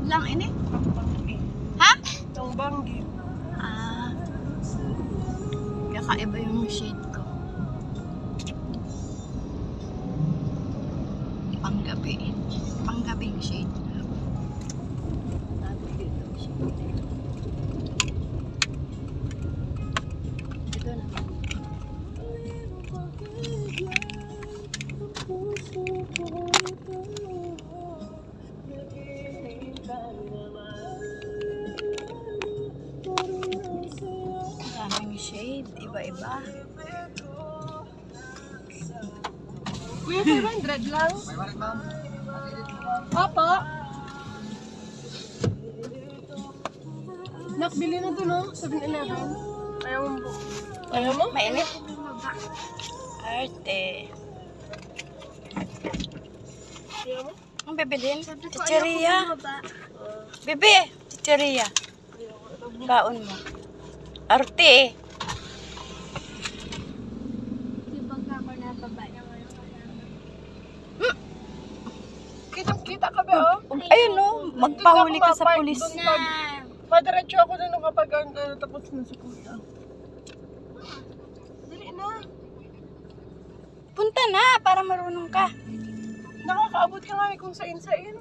shade lang ini. Banggi. Ha? Itong banggi. Ah. Kakaiba yung shade ko. Panggabi. Panggabing shade. Sabi dito shade. Ito naman. Daming shade, iba-iba. Kuya, 500 lang? Papa? Nakbili na to, no? 7-Eleven. Ayaw mo po. Ayaw mo? Mainit. Arte. Ayaw mo? Ang bibilin? Chicheria. Bebe, chicheria. Baon mo. Arte. Kitang-kita ka ba, oh? Ayun no, magpahuli ka sa pulis. Madiretso ako na nung kapag tapos na si kuya. Dali na. Punta na para marunong ka. Nakakaabot ka nga kung sain-sain.